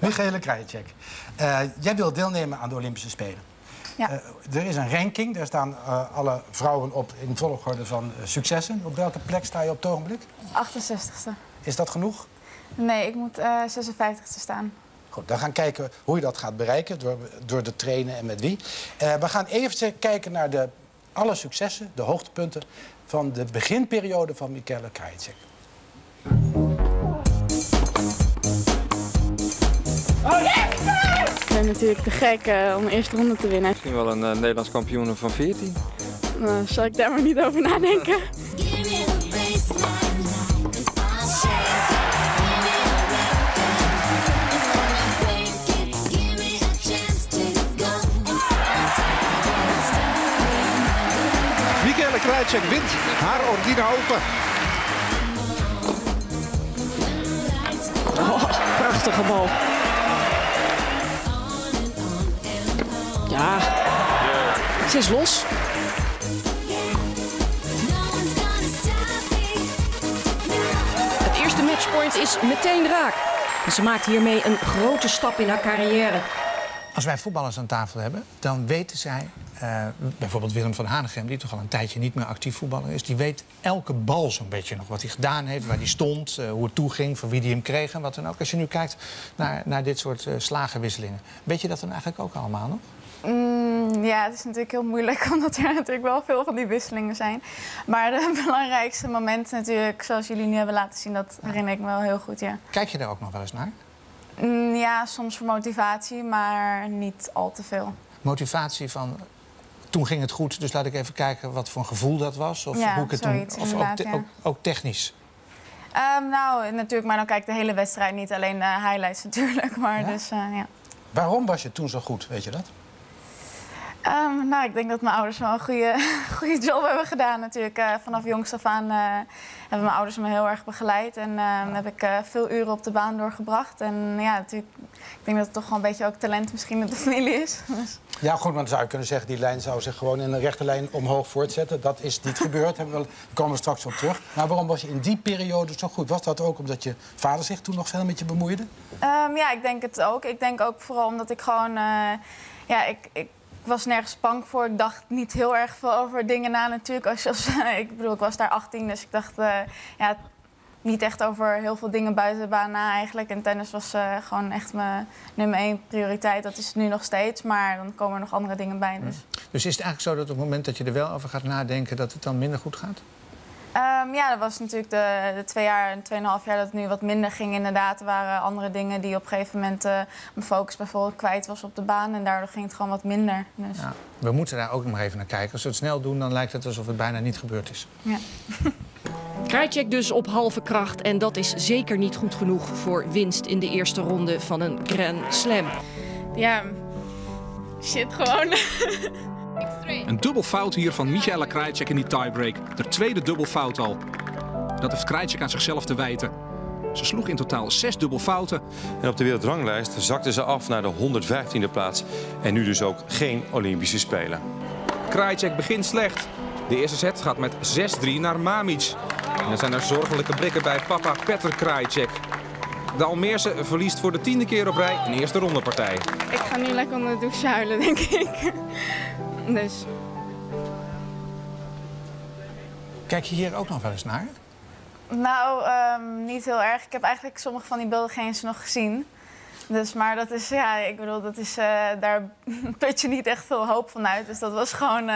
Michaela Krajicek, jij wilt deelnemen aan de Olympische Spelen. Ja. Er is een ranking, daar staan alle vrouwen op in volgorde van successen. Op welke plek sta je op het ogenblik? 68ste. Is dat genoeg? Nee, ik moet 56ste staan. Goed, dan gaan we kijken hoe je dat gaat bereiken, door te trainen en met wie. We gaan even kijken naar alle successen, de hoogtepunten van de beginperiode van Michaela Krajicek. Ik ben natuurlijk te gek om de eerste ronde te winnen. Misschien wel een Nederlands kampioen van 14. Zal ik daar maar niet over nadenken. Michaela Krajicek wint haar Ordina Open. Prachtige bal. Ja, ze is los. Het eerste matchpoint is meteen raak. En ze maakt hiermee een grote stap in haar carrière. Als wij voetballers aan tafel hebben, dan weten zij... bijvoorbeeld Willem van Hanegem, die toch al een tijdje niet meer actief voetballer is... die weet elke bal zo'n beetje nog. Wat hij gedaan heeft, waar hij stond, hoe het toeging... van wie hij hem kreeg en wat dan ook. Als je nu kijkt naar dit soort slagenwisselingen... weet je dat dan eigenlijk ook allemaal nog? Ja, het is natuurlijk heel moeilijk, omdat er natuurlijk wel veel van die wisselingen zijn. Maar de belangrijkste momenten natuurlijk, zoals jullie nu hebben laten zien... dat herinner ik me wel heel goed, ja. Kijk je daar ook nog wel eens naar? Ja, soms voor motivatie, maar niet al te veel. Motivatie van... Toen ging het goed, dus laat ik even kijken wat voor een gevoel dat was. Of ja, hoe ik het zoiets, toen, of ook technisch. Nou, natuurlijk, maar dan kijk ik de hele wedstrijd niet. Alleen de highlights natuurlijk, maar ja? Dus ja. Waarom was je toen zo goed, weet je dat? Nou, ik denk dat mijn ouders wel een goede job hebben gedaan natuurlijk. Vanaf jongs af aan hebben mijn ouders me heel erg begeleid. En heb ik veel uren op de baan doorgebracht. En ja, natuurlijk, ik denk dat het toch wel een beetje ook talent misschien in de familie is. Dus. Ja, goed, maar dan zou je kunnen zeggen... die lijn zou zich gewoon in een rechte lijn omhoog voortzetten. Dat is niet gebeurd, daar komen we straks op terug. Maar waarom was je in die periode zo goed? Was dat ook omdat je vader zich toen nog veel met je bemoeide? Ja, ik denk het ook. Ik denk ook vooral omdat ik gewoon... Ik was nergens bang voor. Ik dacht niet heel erg veel over dingen na natuurlijk. Ik was daar 18, dus ik dacht niet echt over heel veel dingen buiten de baan na eigenlijk. En tennis was gewoon echt mijn nummer 1 prioriteit. Dat is het nu nog steeds, maar dan komen er nog andere dingen bij. Dus is het eigenlijk zo dat op het moment dat je er wel over gaat nadenken... dat het dan minder goed gaat? Ja, dat was natuurlijk de 2,5 jaar dat het nu wat minder ging inderdaad. Er waren andere dingen die op een gegeven moment... mijn focus bijvoorbeeld kwijt was op de baan. En daardoor ging het gewoon wat minder. Dus. Ja, we moeten daar ook nog even naar kijken. Als we het snel doen, dan lijkt het alsof het bijna niet gebeurd is. Ja. Krajicek dus op halve kracht. En dat is zeker niet goed genoeg voor winst in de eerste ronde van een Grand Slam. Ja, shit gewoon. Een dubbelfout hier van Michaela Krajicek in die tiebreak. De tweede dubbelfout al. Dat heeft Krajicek aan zichzelf te wijten. Ze sloeg in totaal 6 dubbelfouten. En op de wereldranglijst zakte ze af naar de 115e plaats. En nu dus ook geen Olympische Spelen. Krajicek begint slecht. De eerste set gaat met 6-3 naar Mamić. En er zijn er zorgelijke blikken bij papa Petr Krajicek. De Almeerse verliest voor de 10e keer op rij een eerste rondepartij. Ik ga nu lekker onder de douche huilen, denk ik. Dus. Kijk je hier ook nog wel eens naar? Nou, niet heel erg. Ik heb eigenlijk sommige van die beelden geen eens nog gezien. Dus, maar dat is, ja, ik bedoel, dat is, daar put je niet echt veel hoop van uit. Dus dat was gewoon,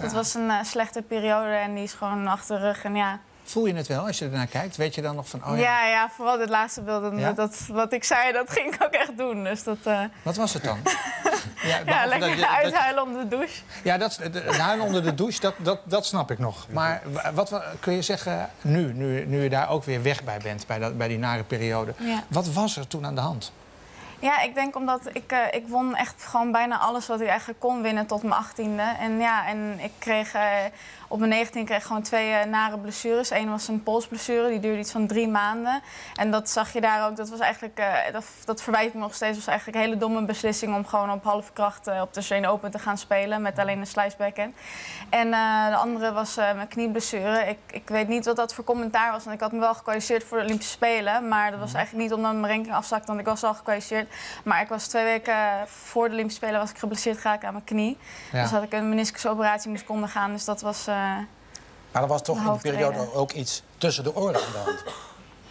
dat was een slechte periode en die is gewoon achter de rug. En ja. Voel je het wel als je ernaar kijkt? Weet je dan nog van, oh ja? Ja, vooral dit laatste beeld. Ja? Wat ik zei, dat ging ik ook echt doen. Dus dat, Wat was het dan? Ja, lekker uithuilen onder de douche. Ja, het huilen onder de douche, dat snap ik nog. Maar wat kun je zeggen, nu je daar ook weer weg bij bent, bij die nare periode. Ja. Wat was er toen aan de hand? Ja, ik denk omdat ik won echt gewoon bijna alles wat ik eigenlijk kon winnen tot mijn 18e. En ja, en ik kreeg op mijn 19 kreeg gewoon 2 nare blessures. Eén was een polsblessure, die duurde iets van 3 maanden. En dat zag je daar ook, dat was eigenlijk, dat verwijt ik me nog steeds, was eigenlijk een hele domme beslissing om gewoon op halve kracht op de Australian Open te gaan spelen met alleen een slice backhand. En de andere was mijn knieblessure. Ik weet niet wat dat voor commentaar was, want ik had me wel gekwalificeerd voor de Olympische Spelen. Maar dat was eigenlijk niet omdat mijn ranking afzakte, want ik was al gekwalificeerd. geblesseerd. Maar ik was 2 weken voor de Olympische Spelen was ik geblesseerd geraakt aan mijn knie. Ja. Dus had ik een meniscusoperatie moest ondergaan. Dus dat was maar er was toch in die periode ook iets tussen de oren aan de hand?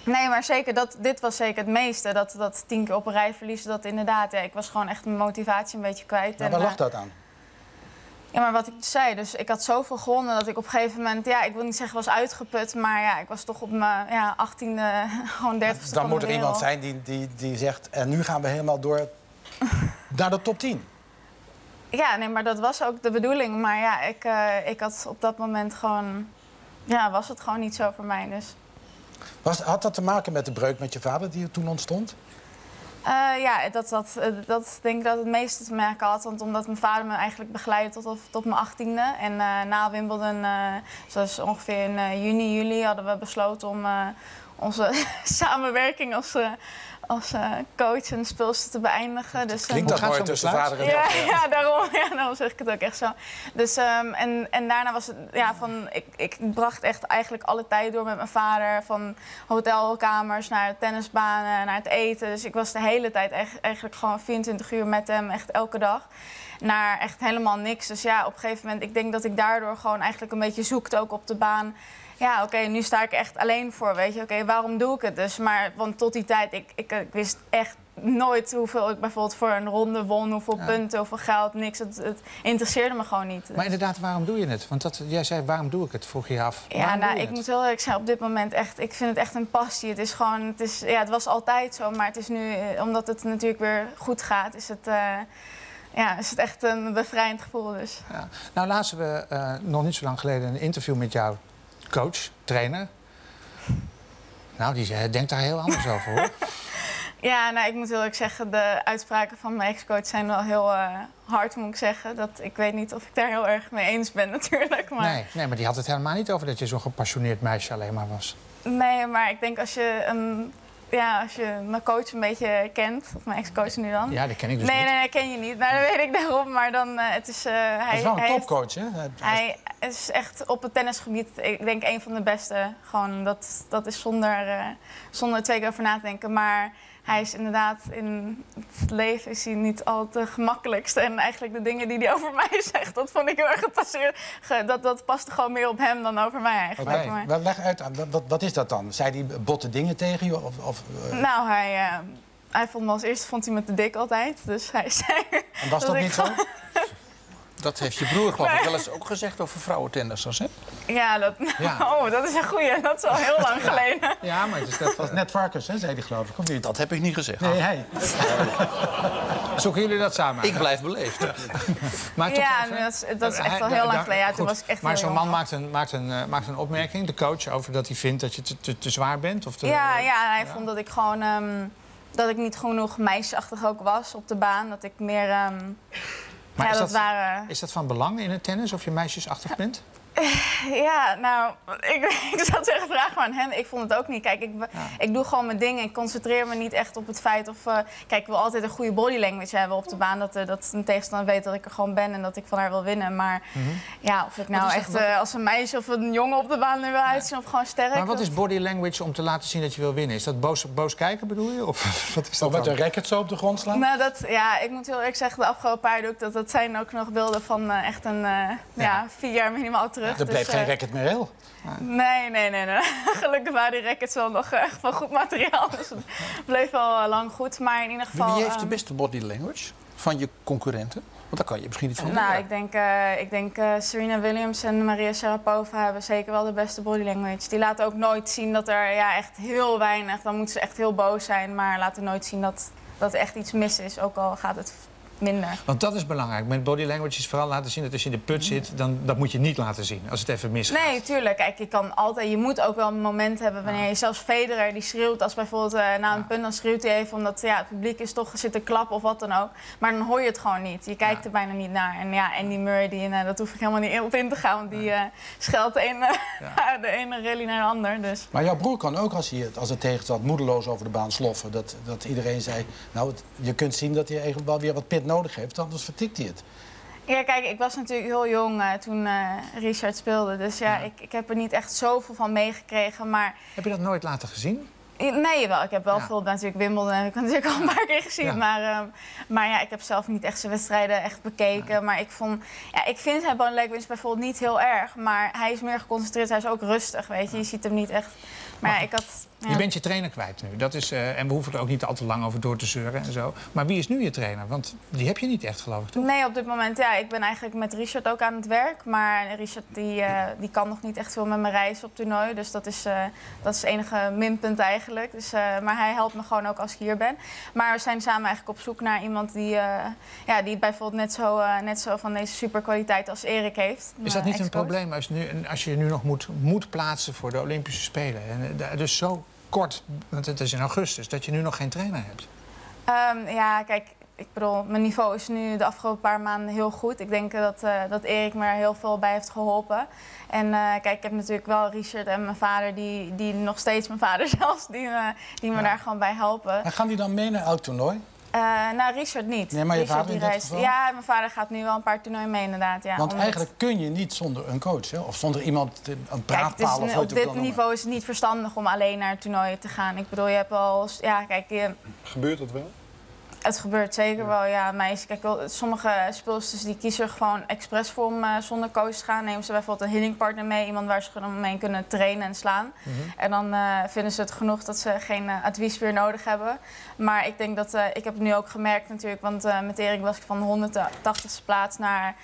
Nee, maar zeker, dit was zeker het meeste. Dat 10 keer op een rij verliezen, dat inderdaad. Ja, ik was gewoon echt mijn motivatie een beetje kwijt. Maar waar lag dat aan? Ja, maar wat ik zei, dus ik had zoveel gewonnen dat ik op een gegeven moment, ja, ik wil niet zeggen was uitgeput, maar ja, ik was toch op mijn 18e, gewoon 30ste. Dan moet er iemand zijn die zegt, en nu gaan we helemaal door naar de top 10. Ja, nee, maar dat was ook de bedoeling. Maar ja, ik had op dat moment gewoon, ja, was het gewoon niet zo voor mij. Dus. Had dat te maken met de breuk met je vader die er toen ontstond? Ja, dat denk ik dat het meeste te maken had. Want omdat mijn vader me eigenlijk begeleidde tot mijn 18e. En na Wimbledon, zoals ongeveer in juni, juli, hadden we besloten om onze samenwerking als coach en speelster te beëindigen. Dus, klinkt dat mooi tussen vader en dochter? Ja, daarom zeg ik het ook echt zo. Dus, en daarna was het, ja, ik bracht echt eigenlijk alle tijd door met mijn vader. Van hotelkamers naar de tennisbanen, naar het eten. Dus ik was de hele tijd eigenlijk gewoon 24 uur met hem, echt elke dag. Naar echt helemaal niks. Dus ja, op een gegeven moment, ik denk dat ik daardoor gewoon eigenlijk een beetje zoekte ook op de baan. Ja, oké, nu sta ik echt alleen voor, weet je. Oké, waarom doe ik het dus? Maar want tot die tijd, ik wist echt nooit hoeveel ik bijvoorbeeld voor een ronde won, hoeveel punten, hoeveel geld, niks. Het interesseerde me gewoon niet. Maar inderdaad, waarom doe je het? Want jij zei, waarom doe ik het? Vroeg je je af. Ja, nou, ik moet heel eerlijk zijn, op dit moment echt, ik vind het echt een passie. Het is gewoon, het was altijd zo, maar het is nu, omdat het natuurlijk weer goed gaat, is het echt een bevrijdend gevoel. Dus. Ja. Nou, lazen we nog niet zo lang geleden een interview met jouw coach, trainer. Nou, die denkt daar heel anders over, hoor. Ja, nou, ik moet heel eerlijk zeggen, de uitspraken van mijn ex-coach zijn wel heel hard, moet ik zeggen. Ik weet niet of ik daar heel erg mee eens ben, natuurlijk. Maar... Nee, maar die had het helemaal niet over dat je zo'n gepassioneerd meisje alleen maar was. Nee, maar ik denk als je mijn coach een beetje kent, of mijn ex-coach nu dan. Ja, die ken ik dus niet. Nee, ken je niet. Nou, dat weet ik daarom. Maar dan, het is... hij is wel een topcoach, hè? Hij is echt op het tennisgebied, ik denk, een van de beste. Gewoon, dat is zonder 2 keer over na te denken. Maar hij is inderdaad, in het leven is hij niet al te gemakkelijkst. En eigenlijk de dingen die hij over mij zegt, dat vond ik heel erg gepasseerd. Dat paste gewoon meer op hem dan over mij eigenlijk. Okay. Maar leg uit, wat is dat dan? Zei hij botte dingen tegen je? Nou, hij vond me als eerste vond hij me te dik altijd. Dus hij zei... En was dat niet zo? Dat heeft je broer, geloof ik, wel eens ook gezegd over vrouwentennissers, hè? Ja, oh, dat is een goeie. Dat is al heel lang geleden. Ja, maar het was net varkens, hè, zei hij, geloof ik. Of niet? Dat heb ik niet gezegd. Nee, hij. Zoeken jullie dat samen? Ik blijf beleefd. Maar dat is echt al heel lang geleden. Ja, toen was ik echt maar zo'n man maakt een opmerking, de coach, over dat hij vindt dat je te zwaar bent? Of hij vond dat ik gewoon... dat ik niet genoeg meisjesachtig ook was op de baan. Dat ik meer... Maar is dat van belang in het tennis, of je meisjesachtig bent? Ja, nou, ik zou zeggen, vraag maar aan hem. Ik vond het ook niet. Kijk, ik doe gewoon mijn dingen. Ik concentreer me niet echt op het feit of... kijk, ik wil altijd een goede body language hebben op de baan. Dat een tegenstander weet dat ik er gewoon ben en dat ik van haar wil winnen. Maar ja, of ik nou echt als een meisje of een jongen op de baan er wil uitzien of gewoon sterk. Maar wat is body language om te laten zien dat je wil winnen? Is dat boos kijken, bedoel je? Of wat is dat? Of met een racket zo op de grond slaan? Nou, ik moet heel eerlijk zeggen, de afgelopen paar jaar doe ik dat zijn ook nog beelden van echt een 4 jaar minimaal terug. Er bleef geen racket meer heel. Nee. Gelukkig waren die rackets wel nog echt van goed materiaal. Dus het bleef wel lang goed. Maar in ieder geval... Wie heeft de beste body language van je concurrenten? Want daar kan je misschien niet van leren. Nou, ik denk Serena Williams en Maria Sharapova hebben zeker wel de beste body language. Die laten ook nooit zien dat er echt heel weinig... Dan moeten ze echt heel boos zijn, maar laten nooit zien dat er echt iets mis is. Ook al gaat het... minder. Want dat is belangrijk. Met body language is vooral laten zien dat als je in de put zit, dan dat moet je niet laten zien als het even misgaat. Nee, tuurlijk. Kijk, je moet ook wel een moment hebben wanneer je zelfs Federer die schreeuwt als bijvoorbeeld na een punt, dan schreeuwt hij even omdat het publiek is toch zit te klappen of wat dan ook. Maar dan hoor je het gewoon niet. Je kijkt er bijna niet naar. En ja, Andy Murray, dat hoef ik helemaal niet op in te gaan, want die scheldt de ene rally naar de ander. Dus. Maar jouw broer kan ook als het tegenstaat moedeloos over de baan sloffen. Dat iedereen zei, nou, je kunt zien dat hij eigenlijk wel weer wat pit nodig heeft, anders vertikt hij het. Ja, kijk, ik was natuurlijk heel jong toen Richard speelde. Dus ik heb er niet echt zoveel van meegekregen. Maar... Heb je dat nooit laten gezien? Nee, wel. Ik heb wel veel natuurlijk Wimbledon en ik heb natuurlijk al een paar keer gezien. Ja. Maar ja, ik heb zelf niet echt zijn wedstrijden echt bekeken. Maar ik vind hem Lekwins bijvoorbeeld niet heel erg. Maar hij is meer geconcentreerd, hij is ook rustig, weet je. Je ziet hem niet echt... Maar ja, ik had... Ja. Je bent je trainer kwijt nu. Dat is, en we hoeven er ook niet al te lang over door te zeuren en zo. Maar wie is nu je trainer? Want die heb je niet echt, geloof ik, toch? Nee, op dit moment, ja. Ik ben eigenlijk met Richard ook aan het werk. Maar Richard die kan nog niet echt veel met me reizen op toernooi. Dus dat is het enige minpunt eigenlijk. Dus, maar hij helpt me gewoon ook als ik hier ben. Maar we zijn samen eigenlijk op zoek naar iemand die bijvoorbeeld net zo van deze superkwaliteit als Erik heeft. Is dat niet een probleem als je je nu nog moet plaatsen voor de Olympische Spelen? En dus zo kort, want het is in augustus, dat je nu nog geen trainer hebt? Ja, kijk, ik bedoel, mijn niveau is nu de afgelopen paar maanden heel goed. Ik denk dat Erik me er heel veel bij heeft geholpen. En kijk, ik heb natuurlijk wel Richard en mijn vader, die nog steeds mijn vader zelfs, die me daar gewoon bij helpen. En gaan die dan mee naar elk toernooi? Nou, Richard niet. Nee, maar je Richard, vader in dit geval? Ja, mijn vader gaat nu wel een paar toernooien mee inderdaad. Ja, Want eigenlijk kun je niet zonder een coach, hè? Of zonder iemand, een praatpaal. Kijk, op dit niveau is het niet verstandig om alleen naar toernooien te gaan. Ik bedoel, je hebt wel... Ja, kijk, gebeurt dat wel? Het gebeurt zeker wel, ja. Kijk, sommige speelsters die kiezen er gewoon expres voor om zonder coach te gaan. Nemen ze bijvoorbeeld een hittingpartner mee, iemand waar ze gewoon mee kunnen trainen en slaan. En dan vinden ze het genoeg dat ze geen advies meer nodig hebben. Maar ik denk dat, ik heb het nu ook gemerkt natuurlijk, want met Erik was ik van de 180ste plaats naar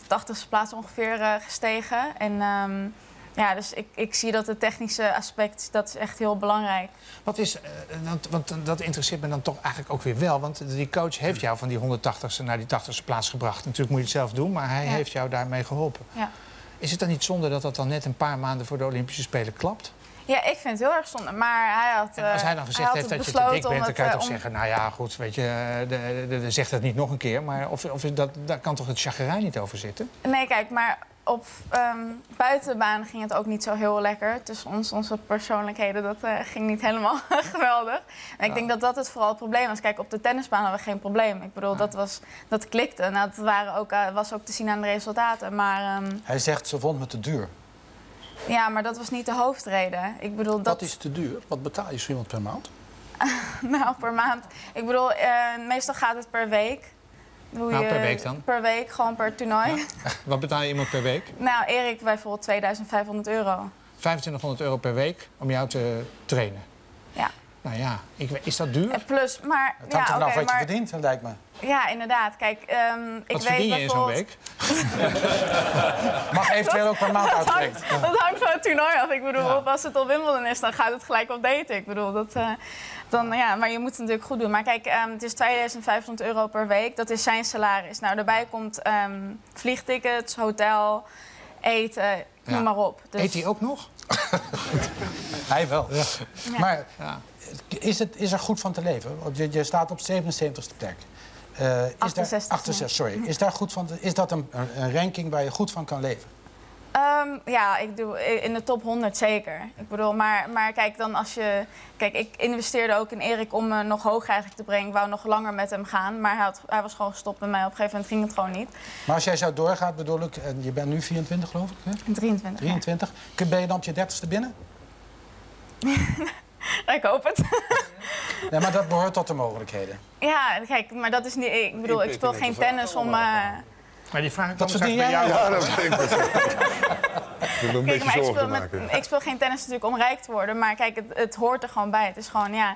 de 80ste plaats ongeveer gestegen. En ja, dus ik zie dat het technische aspect, dat is echt heel belangrijk. Wat is, want dat interesseert me dan toch eigenlijk ook weer wel. Want die coach heeft jou van die 180ste naar die 80ste plaats gebracht. Natuurlijk moet je het zelf doen, maar hij heeft jou daarmee geholpen. Ja. Is het dan niet zonde dat dat dan net een paar maanden voor de Olympische Spelen klapt? Ja, ik vind het heel erg zonde. Maar hij had. En als hij dan gezegd heeft dat je te dik bent, dan kan je toch zeggen, nou ja, goed, weet je, zeg dat niet nog een keer. Maar daar kan toch het chagrijn niet over zitten? Nee, kijk, maar op buitenbaan ging het ook niet zo heel lekker. Tussen onze persoonlijkheden, dat ging niet helemaal geweldig. En ik denk dat dat het vooral het probleem was. Kijk, op de tennisbaan hadden we geen probleem. Ik bedoel, dat klikte. Nou, dat was ook te zien aan de resultaten. Maar, hij zegt, ze vond me te duur. Ja, maar dat was niet de hoofdreden. Ik bedoel, Wat is te duur? Wat betaal je zo iemand per maand? Nou, per maand. Ik bedoel, meestal gaat het per week. Per week dan? Per week, gewoon per toernooi. Ja. Wat betaal je iemand per week? Nou, Erik bijvoorbeeld €2500. €2500 per week om jou te trainen? Ja. Nou ja, is dat duur? Plus, maar... Het hangt er vanaf wat je verdient, lijkt me. Ja, inderdaad. Kijk, wat verdien je in zo'n week? Mag eventueel ook per maand uitgerekend. Dat hangt van het toernooi af. Ik bedoel, als het op Wimbledon is, dan gaat het gelijk op daten. Ik bedoel, maar je moet het natuurlijk goed doen. Maar kijk, het is €2500 per week. Dat is zijn salaris. Nou, daarbij komt vliegtickets, hotel, eten, noem maar op. Dus... Eet hij ook nog? Hij wel. Ja. Maar is er goed van te leven? Je staat op 77ste plek. 68. Sorry. Is dat een ranking waar je goed van kan leven? Ja, ik doe in de top 100 zeker. Ik bedoel, maar kijk dan als je... Kijk, ik investeerde ook in Erik om me nog hoger eigenlijk te brengen. Ik wou nog langer met hem gaan, maar hij was gewoon gestopt met mij. Op een gegeven moment ging het gewoon niet. Maar als jij zo doorgaat, bedoel ik, en je bent nu 24 geloof ik? Hè? 23. 23. Ja. Ben je dan op je 30ste binnen? Ik hoop het. Nee, maar dat behoort tot de mogelijkheden. Ja, kijk, maar dat is niet... Ik bedoel, ik speel geen tennis om... Maar die vraag dat verdien jij? Ja, dat denk ik. Kijk, maar ik speel geen tennis natuurlijk om rijk te worden. Maar kijk, het hoort er gewoon bij. Het is gewoon, ja...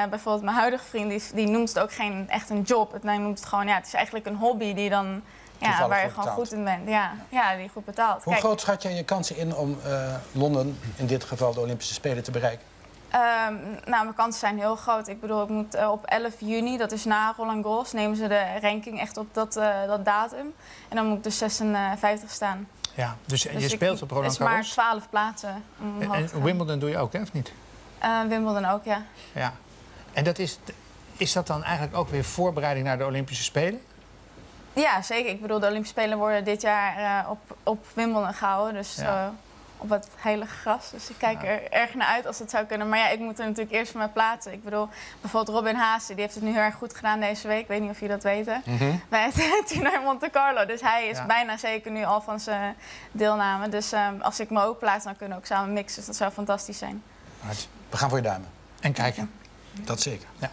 bijvoorbeeld mijn huidige vriend, die noemt het ook geen echt een job. Hij noemt het gewoon, ja, het is eigenlijk een hobby die dan... Ja, waar je gewoon goed in bent. Ja, die goed betaalt. Hoe groot schat jij je kansen in om Londen, in dit geval de Olympische Spelen, te bereiken? Nou, mijn kansen zijn heel groot. Ik bedoel, ik moet op 11 juni, dat is na Roland Garros, nemen ze de ranking echt op dat datum. En dan moet ik dus 56 staan. Ja, dus je speelt op Roland Garros? Het is maar 12 plaatsen. En Wimbledon doe je ook, hè, of niet? Wimbledon ook, ja. Ja. En is dat dan eigenlijk ook weer voorbereiding naar de Olympische Spelen? Ja, zeker. Ik bedoel, de Olympische Spelen worden dit jaar op Wimbledon gehouden. Dus op het heilige gras. Dus ik kijk er erg naar uit als het zou kunnen. Maar ja, ik moet er natuurlijk eerst voor mij plaatsen. Ik bedoel, bijvoorbeeld Robin Haase, die heeft het nu heel erg goed gedaan deze week. Ik weet niet of jullie dat weten. Bij het toernooi Monte Carlo. Dus hij is bijna zeker nu al van zijn deelname. Dus als ik me ook plaats, dan kunnen we ook samen mixen. Dus dat zou fantastisch zijn. We gaan voor je duimen. En kijken. Dat zeker. Ja.